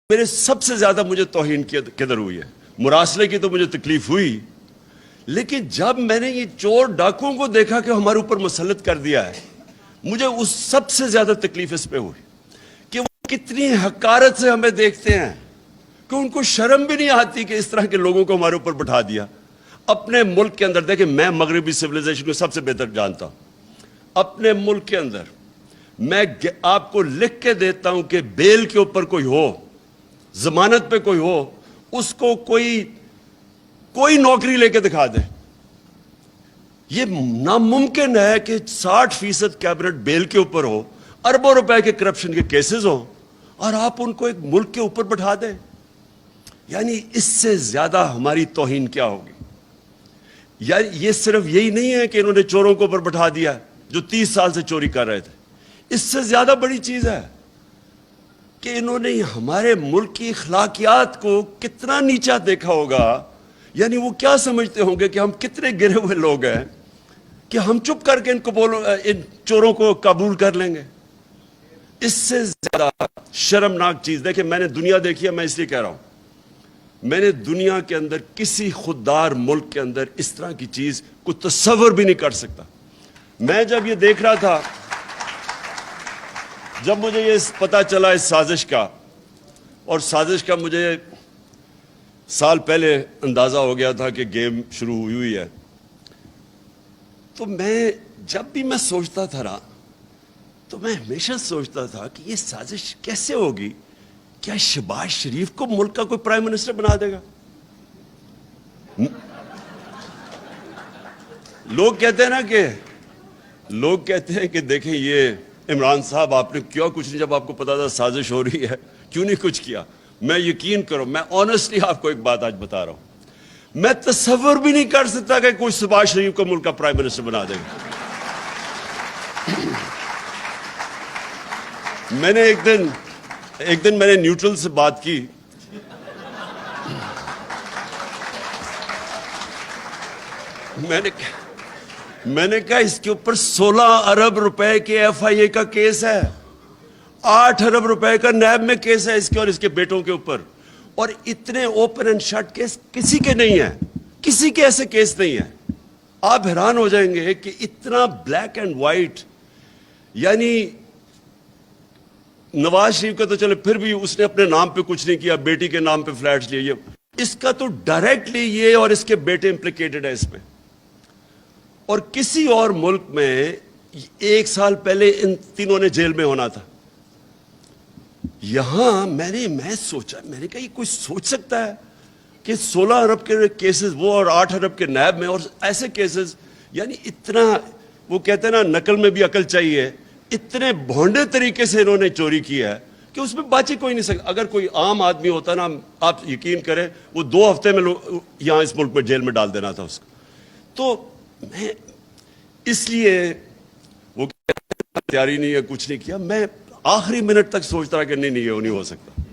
میرے سب سے زیادہ مجھے توہین کدھر ہوئی ہے؟ مراسلے کی تو مجھے تکلیف ہوئی، لیکن جب میں نے یہ چور ڈاکوؤں کو دیکھا کہ ہمارے اوپر مسلط کر دیا ہے، مجھے اس سب سے زیادہ تکلیف اس پہ ہوئی کہ وہ کتنی حقارت سے ہمیں دیکھتے ہیں، کہ ان کو شرم بھی نہیں آتی کہ اس طرح کے لوگوں کو ہمارے اوپر بٹھا دیا۔ اپنے ملک کے اندر دیکھیں، میں مغربی سویلائزیشن کو سب سے بہتر جانتا ہوں۔ اپنے ملک کے اندر میں آپ کو لکھ کے دیتا ہوں کہ بیل کے اوپر کوئی ہو، ضمانت پہ کوئی ہو، اس کو کوئی نوکری لے کے دکھا دے۔ یہ ناممکن ہے کہ 60% کیبنٹ بیل کے اوپر ہو، اربوں روپے کے کرپشن کے کیسز ہوں، اور آپ ان کو ایک ملک کے اوپر بٹھا دیں۔ یعنی اس سے زیادہ ہماری توہین کیا ہوگی؟ یعنی یہ صرف یہی نہیں ہے کہ انہوں نے چوروں کو اوپر بٹھا دیا جو 30 سال سے چوری کر رہے تھے، اس سے زیادہ بڑی چیز ہے کہ انہوں نے ہمارے ملک کی اخلاقیات کو کتنا نیچا دیکھا ہوگا۔ یعنی وہ کیا سمجھتے ہوں گے کہ ہم کتنے گرے ہوئے لوگ ہیں کہ ہم چپ کر کے ان چوروں کو قبول کر لیں گے۔ اس سے زیادہ شرمناک چیز دیکھیں، میں نے دنیا دیکھی ہے، میں اس لیے کہہ رہا ہوں، میں نے دنیا کے اندر کسی خوددار ملک کے اندر اس طرح کی چیز کو تصور بھی نہیں کر سکتا۔ میں جب یہ دیکھ رہا تھا، جب مجھے یہ پتا چلا اس سازش کا، اور سازش کا مجھے سال پہلے اندازہ ہو گیا تھا کہ گیم شروع ہوئی ہے، تو جب بھی میں سوچتا تھا تو میں ہمیشہ سوچتا تھا کہ یہ سازش کیسے ہوگی؟ کیا شہباز شریف کو ملک کا کوئی پرائم منسٹر بنا دے گا؟ لوگ کہتے ہیں کہ دیکھیں یہ عمران صاحب، آپ نے کیا کچھ نہیں، جب آپ کو پتا تھا سازش ہو رہی ہے کیوں نہیں کچھ کیا؟ میں یقین کرو، میں آنیسٹلی آپ کو ایک بات آج بتا رہا ہوں، میں تصور بھی نہیں کر سکتا کہ کوئی شہباز شریف کو ملک کا پرائم منسٹر بنا دے گا۔ میں نے ایک دن میں نے نیوٹرل سے بات کی، میں نے کہا اس کے اوپر 16 ارب روپے کے ایف آئی اے کا کیس ہے، 8 ارب روپے کا نیب میں کیس ہے اس کے اور اس کے بیٹوں کے اوپر، اور اتنے اوپن اینڈ شٹ کیس کسی کے نہیں ہیں، کسی کے ایسے کیس نہیں ہیں۔ آپ حیران ہو جائیں گے کہ اتنا بلیک اینڈ وائٹ، یعنی نواز شریف کا تو چلے پھر بھی اس نے اپنے نام پہ کچھ نہیں کیا، بیٹی کے نام پہ فلیٹس لیے، اس کا تو ڈائریکٹلی یہ اور اس کے بیٹے امپلیکیٹڈ ہے اس میں۔ اور کسی اور ملک میں 1 سال پہلے ان تینوں نے جیل میں ہونا تھا۔ یہاں میں سوچا، میں نے کہا یہ کوئی سوچ سکتا ہے کہ 16 ارب کے کیسز وہ اور 8 ارب کے نیب میں، اور ایسے کیسز، یعنی اتنا، وہ کہتے ہیں نا نقل میں بھی عقل چاہیے، اتنے بھونڈے طریقے سے انہوں نے چوری کی ہے کہ اس میں باچی کوئی نہیں سکتا۔ اگر کوئی عام آدمی ہوتا نا، آپ یقین کریں، وہ 2 ہفتے میں یہاں اس ملک میں جیل میں ڈال دینا تھا اس کو۔ تو میں اس لیے وہ تیاری نہیں ہے، کچھ نہیں کیا، میں آخری منٹ تک سوچتا رہا کہ نہیں یہ نہیں ہو سکتا۔